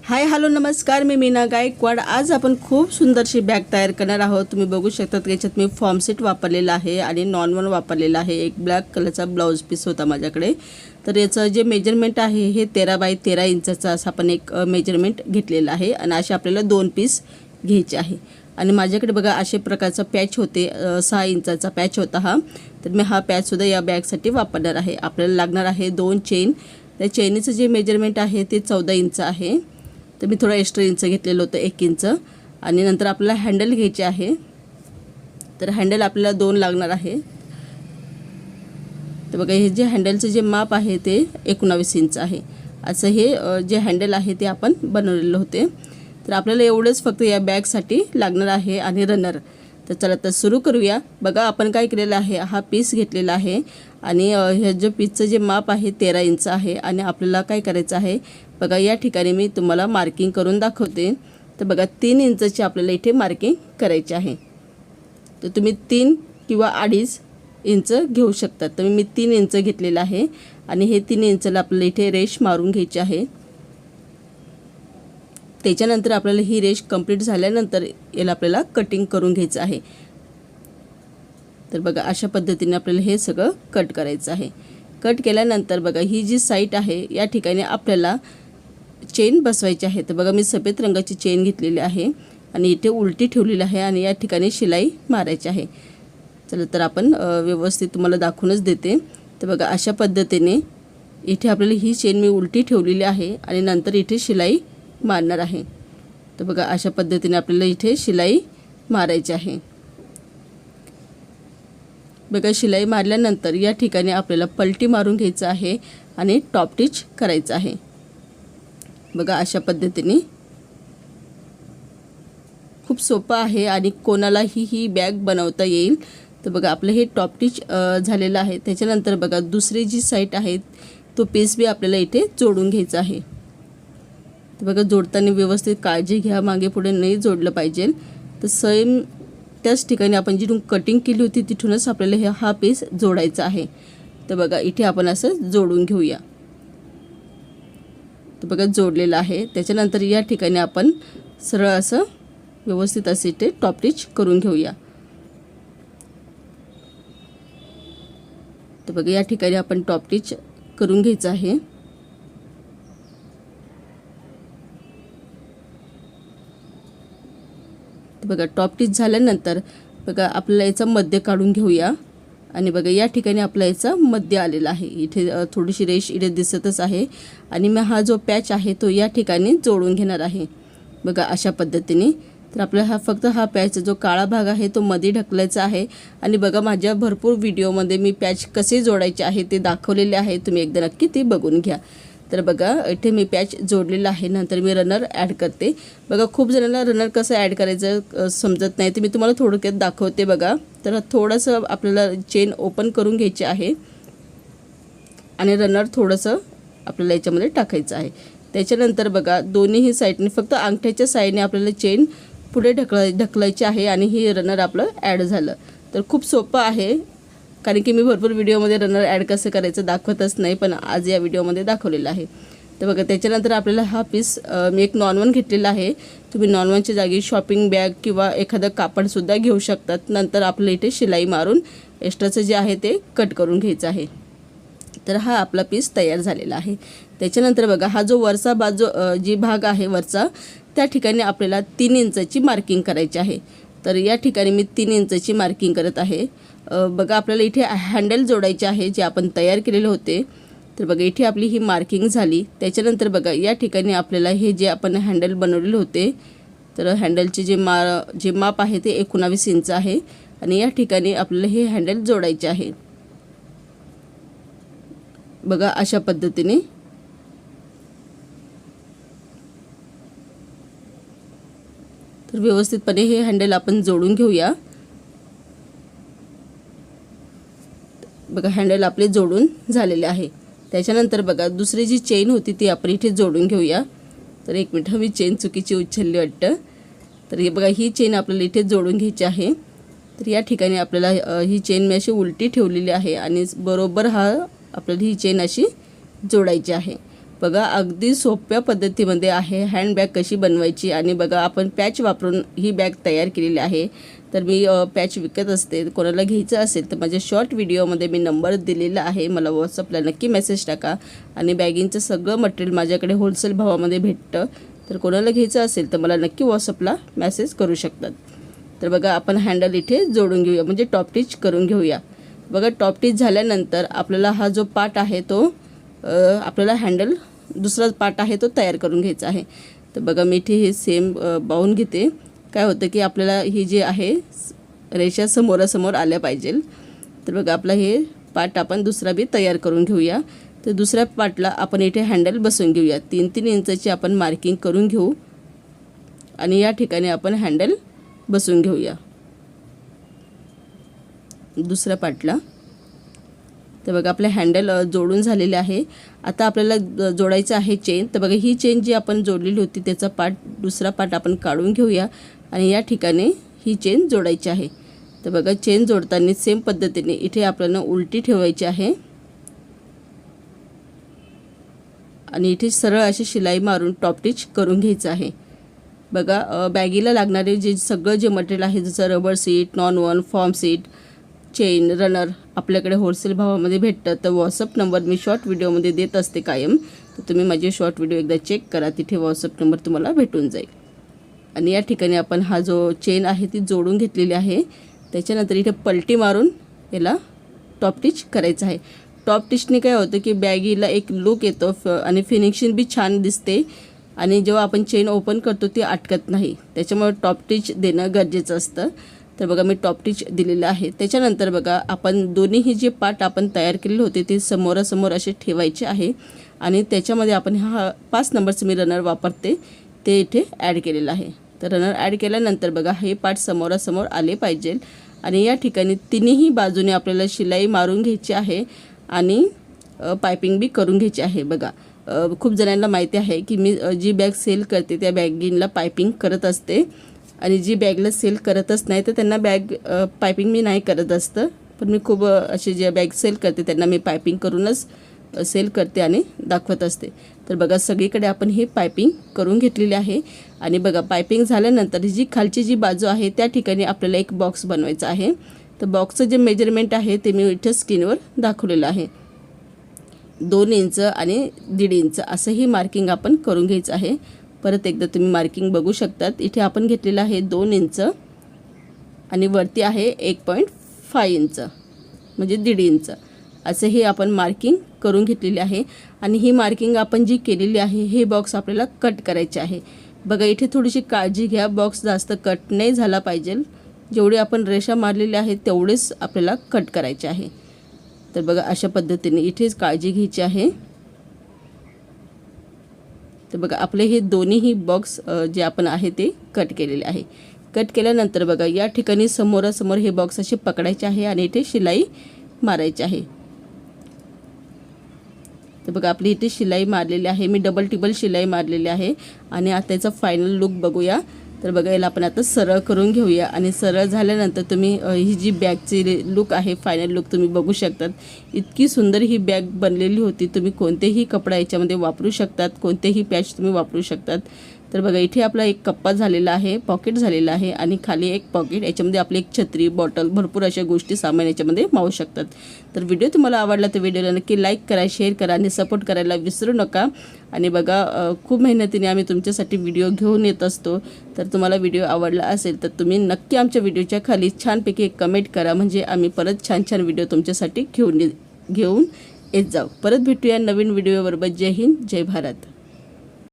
Hi hello नमस्कार, मी मीना गायकवाड। आज आपण खूप सुंदरशी बॅग तयार करणार आहोत। तुम्ही बघू शकता याच्यात मी फॉर्म सेट वापरलेला आहे आणि नॉन वन वापरलेला आहे। एक ब्लॅक कलरचा ब्लाउज पीस होता माझ्याकडे, तर याचं जे मेजरमेंट आहे हे 13 बाय 13 इंचाचा असं आपण एक मेजरमेंट घेतलेला आहे आणि असे आपल्याला 2 पीस घ्यायचे आहे। आणि माझ्याकडे बघा अशा प्रकारचा पॅच होते, 6 इंचाचा पॅच होता हा। तर मी हा पॅच सुद्धा या बॅगसाठी वापरणार आहे। आपल्याला लागणार आहे 2 चेन। त्या चेनीचं जे मेजरमेंट आहे ते 14 इंच आहे। तर मी थोडा एक्स्ट्रा इंच घेतलेलं होतं, 1 इंच। आणि नंतर आपल्याला हँडल घ्यायचे आहे, तर हँडल आपल्याला 2 लागणार आहे। तर बघा हे जे हँडलचं जे माप आहे ते 19 इंच आहे। असं हे जे हँडल आहे ते आपण बनवलेलं होते। तर आपल्याला एवढंच फक्त या बॅगसाठी लागणार आहे आणि रनर। तर चला तर सुरू करूया। बघा आपण काय केलेलं आहे, हा पीस घेतलेला आहे आणि हे जे पीसचं जे माप आहे 13 इंच आहे। आणि आपल्याला काय करायचं आहे बघा, या ठिकाणी मी तुम्हाला मार्किंग करून दाखवते। तर बघा 3 इंचची आपल्याला इथे मार्किंग करायची आहे। तर तुम्ही 3 किंवा 2.5 इंच घेऊ शकता। तर मी 3 इंच घेतलेलं आहे आणि हे 3 इंचला आपल्याला इथे रेष मारून घ्यायची आहे। त्याच्यानंतर आपल्याला ही रेष कंप्लीट झाल्यानंतर याला आपल्याला कटिंग करून घ्यायचं आहे। तर बघा अशा पद्धतीने आपल्याला हे सगळं कट करायचं आहे। कट केल्यानंतर बघा ही जी साईड आहे या ठिकाणी आपल्याला चेन बसवायची आहे। तर बघा मी सफेद रंगाची चेन घेतलेली आहे आणि इथे उलटी ठेवलेली आहे आणि या ठिकाणी शिलाई मारायची आहे। चला तर आपण व्यवस्थित तुम्हाला दाखवूनच देते। तर बघा अशा पद्धतीने इथे आपल्याला ही चेन मी उलटी ठेवलेली आहे आणि नंतर इथे शिलाई मारणार आहे। तर बघा अशा पद्धतीने आपल्याला इथे शिलाई मारायची आहे। बघा शिलाई मारल्यानंतर या ठिकाणी आपल्याला पलटी मारून घ्यायचं आहे आणि टॉप स्टिच करायचं आहे। बघा अशा पद्धतीने खूप सोपं आहे आणि कोणालाही ही बॅग बनवता येईल। तर बघा आपलं हे टॉप स्टिच झालेलं आहे। त्याच्यानंतर बघा दुसरी जी साईड आहे तो पीस बी आपल्याला इथे जोडून घ्यायचा आहे। तर बघा जोडताना व्यवस्थित काळजी घ्या, मागे पुढे नाही जोडलं पाहिजे। तर सेम त्याच ठिकाणी आपण जिथून कटिंग केली होती तिथूनच आपल्याला हा पीस जोडायचा आहे। तर बघा इथे आपण असं जोडून घेऊया। तर बघा जोडलेलं आहे। त्याच्यानंतर या ठिकाणी आपण सरळ असं व्यवस्थित असे इथे टॉप स्टिच करून घेऊया। तर बघा या ठिकाणी आपण टॉप स्टिच करून घ्यायचं आहे। तर बघा टॉप स्टिच झाल्यानंतर बघा आपल्याला याचा मध्य काढून घेऊया आणि बघा या ठिकाणी आपला याचा मध्य आलेला आहे। इथे थोडीशी रेष इथे दिसतच आहे आणि मी हा जो पॅच आहे तो या ठिकाणी जोडून घेणार आहे। बघा अशा पद्धतीने। तर आपल्याला हा फक्त हा पॅच जो काळा भाग आहे तो मध्ये ढकलायचा आहे। आणि बघा माझ्या भरपूर व्हिडिओमध्ये मी पॅच कसे जोडायचे आहे ते दाखवलेले आहे, तुम्ही एकदा नक्की ते बघून घ्या। तर बघा इथे मी पॅच जोडलेला आहे। नंतर मी रनर ॲड करते। बघा खूप जणांना रनर कसं ॲड करायचं समजत नाही, तर मी तुम्हाला थोडक्यात दाखवते। बघा तर थोडंसं आपल्याला चेन ओपन करून घ्यायची आहे आणि रनर थोडंसं आपल्याला याच्यामध्ये टाकायचं आहे। त्याच्यानंतर बघा दोन्हीही साईडने फक्त अंगठ्याच्या साईडने आपल्याला चेन पुढे ढकलायची आहे आणि ही रनर आपलं ॲड झालं। तर खूप सोपं आहे, कारण की मी भरपूर व्हिडिओमध्ये रनर ॲड कसं करायचं दाखवतच नाही, पण आज या व्हिडिओमध्ये दाखवलेलं आहे। तर बघा त्याच्यानंतर आपल्याला हा पीस मी एक नॉन वन घेतलेला आहे। तुम्ही नॉन वनच्या जागी शॉपिंग बॅग किंवा एखादं कापडसुद्धा घेऊ शकतात। नंतर आपलं इथे शिलाई मारून एक्स्ट्राचं जे आहे ते कट करून घ्यायचं आहे। तर हा आपला पीस तयार झालेला आहे। त्याच्यानंतर बघा हा जो वरचा बाजू जी भाग आहे वरचा, त्या ठिकाणी आपल्याला 3 इंचाची मार्किंग करायची आहे। तर या ठिकाणी मी 3 इंचाची मार्किंग करत आहे। बघा आपल्याला इथे हँडल जोडायचे आहे जे आपण तयार केलेले होते। तर बघा इथे आपली ही मार्किंग झाली। त्याच्यानंतर बघा या ठिकाणी आपल्याला हे जे आपण हँडल बनवलेले होते, तर हँडलचे जे माप आहे ते 19 इंच आहे आणि या ठिकाणी आपल्याला हे हँडल जोडायचे आहे। बघा अशा पद्धतीने। तर व्यवस्थितपणे हे हँडल आपण जोडून घेऊया। बघा हँडल आपले जोडून झालेले आहे। त्याच्यानंतर बघा दुसरी जी चेन होती ती आपण इथे जोडून घेऊया। तर एक मिनिट, मी चेन चुकीची उचलली वाटतं। तर हे बघा ही चेन आपल्याला इथे जोडून घ्यायची आहे। तर या ठिकाणी आपल्याला ही चेन मी अशी उलटी ठेवलेली आहे आणि बरोबर हा आपल्याला ही चेन अशी जोडायची आहे। बघा अगदी सोप्या पद्धतीमध्ये आहे हँडबॅग कशी बनवायची. आणि बघा आपण पॅच वापरून ही बॅग तयार केलेली आहे. तर मी पॅच विकत असते, कोणाला घ्यायचं असेल तर माझ्या शॉर्ट व्हिडिओमध्ये मी नंबर दिलेला आहे, मला व्हॉट्सअपला नक्की मेसेज टाका. आणि बॅगिंगचं सगळं मटेरियल माझ्याकडे होलसेल भावामध्ये भेटतं, तर कोणाला घ्यायचं असेल तर मला नक्की व्हॉट्सअपला मेसेज करू शकतात. तर बघा आपण हँडल इथे जोडून घेऊया, म्हणजे टॉप टिच करून घेऊया. बघा टॉप टिच झाल्यानंतर आपल्याला हा जो पार्ट आहे तो आपल्याला हँडल दुसरा पार्ट आहे तो तयार करून घ्यायचा आहे. तर बघा मी इथे हे सेम बाहून घेते. काय होतं की आपल्याला ही जी आहे रेषा समोरासमोर आल्या पाहिजे. तर बघा आपला हे पार्ट आपण दुसरा बी तयार करून घेऊया. तर दुसऱ्या पार्टला आपण इथे हँडल बसवून घेऊया. 3-3 इंचाची आपण मार्किंग करून घेऊ आणि या ठिकाणी आपण हँडल बसवून घेऊया दुसऱ्या पार्टला. तर बघा आपले हँडल जोडून झालेले आहे. आता आपल्याला जोडायचं आहे चेन. तर बघा ही चेन जी आपण जोडलेली होती त्याचा दुसरा पार्ट आपण काढून घेऊया आणि या ठिकाणी ही चेन जोडायची आहे. तर बघा चेन जोडताना सेम पद्धतीने इथे आपल्याला उलटी ठेवायची आहे आणि इथे सरळ अशी शिलाई मारून टॉप टिच करून घ्यायचं आहे. बघा बॅगीला लागणारे सगळं जे मटेरियल आहे जसं rubber seat, non-one, form seat, chain, runner आपल्याकडे होलसेल भावामध्ये भेटतं. तर व्हॉट्सअप नंबर मी शॉर्ट व्हिडिओमध्ये देत असते कायम, तर तुम्ही माझे शॉर्ट व्हिडिओ एकदा चेक करा, तिथे व्हॉट्सअप नंबर तुम्हाला भेटून जाईल. आणि या ठिकाणी आपण हा जो चेन आहे ती जोडून घेतलेली आहे. त्याच्यानंतर इथे पलटी मारून याला टॉप टिच करायचं आहे. टॉप टिचने काय होतं की बॅगीला एक लुक येतो आणि फिनिशिंग बी छान दिसते आणि जेव्हा आपण चेन ओपन करतो ती अटकत नाही, त्याच्यामुळे टॉप टिच देणं गरजेचं असतं. तर बघा मी टॉप टिच दिलेलं आहे. त्याच्यानंतर बघा आपण दोन्हीही जे पार्ट आपण तयार केलेले होते ते समोरासमोर असे ठेवायचे आहे आणि त्याच्यामध्ये आपण हा 5 नंबरचं मी रनर वापरते ते इथे ॲड केलेलं आहे. तर रनर ॲड केल्यानंतर बघा हे पार्ट समोरासमोर आले पाहिजे आणि या ठिकाणी तिन्ही बाजूने आपल्याला शिलाई मारून घ्यायची आहे आणि पायपिंग बी करून घ्यायची आहे. बघा खूप जणांना माहिती आहे की मी जी बॅग सेल करते त्या बॅगींना पायपिंग करत असते आणि जी बॅगला सेल करतच नाही तर त्यांना पायपिंग मी नाही करत असतं. पण मी खूप असे जे बॅग सेल करते त्यांना मी पायपिंग करूनच सेल करते आणि दाखवत असते. तर बघा सगळीकडे आपण हे पायपिंग करून घेतलेली आहे आणि बघा पायपिंग झाल्यानंतर जी खालची जी बाजू आहे त्या ठिकाणी आपल्याला एक बॉक्स बनवायचा आहे. तर बॉक्सचं जे मेजरमेंट आहे ते मी इथं स्क्रीनवर दाखवलेलं आहे. 2 इंच आणि 1.5 इंच असं ही मार्किंग आपण करून घ्यायचं आहे. परत एकदा तुम्ही मार्किंग बघू शकतात. इथे आपण घेतलेलं आहे 2 इंच आणि वरती आहे 1.5 इंच म्हणजे 1.5 इंच असं हे आपण मार्किंग करून घेतलेली आहे. आणि ही मार्किंग आपण जी केलेली आहे हे बॉक्स आपल्याला कट करायचे आहे. बघा इथे थोडीशी काळजी घ्या, बॉक्स जास्त कट नाही झाला पाहिजे. जेवढे आपण रेषा मारलेले आहेत तेवढेच आपल्याला कट करायचे आहे. तर बघा अशा पद्धतीने इथेच काळजी घ्यायची आहे. तर बघा आपले हे दोन्हीही बॉक्स जे आपण आहे ते कट केलेले आहे. कट केल्यानंतर बघा या ठिकाणी समोरासमोर हे बॉक्स असे पकडायचे आहे आणि इथे शिलाई मारायची आहे. तर बघा आपली इथे शिलाई मारलेली आहे, मी डबल टिबल शिलाई मारलेली आहे. आणि आता याचा फायनल लुक बघूया. तर बघा याला आपण आता सरळ करून घेऊया आणि सरळ झाल्यानंतर तुम्ही ही जी बॅगची लुक आहे फायनल लुक तुम्ही बघू शकतात. इतकी सुंदर ही बॅग बनलेली होती. तुम्ही कोणतेही कपडा याच्यामध्ये वापरू शकतात, कोणतेही पॅच तुम्ही वापरू शकतात. तर बघा इथे आपला एक कप्पा झालेला आहे, पॉकेट झालेला आहे आणि खाली एक पॉकेट, याच्यामध्ये आपली एक छत्री, बॉटल, भरपूर अशा गोष्टी सामान याच्यामध्ये मावू शकतात. तर व्हिडिओ तुम्हाला आवडला तर व्हिडिओला नक्की लाईक करा, शेअर करा आणि सपोर्ट करायला विसरू नका. आणि बघा खूप मेहनतीने आम्ही तुमच्यासाठी व्हिडिओ घेऊन येत असतो. तर तुम्हाला व्हिडिओ आवडला असेल तर तुम्ही नक्की आमच्या व्हिडिओच्या खाली छानपैकी एक कमेंट करा, म्हणजे आम्ही परत छान छान व्हिडिओ तुमच्यासाठी घेऊन येत जाऊ. परत भेटूया नवीन व्हिडिओबरोबर. जय हिंद, जय भारत.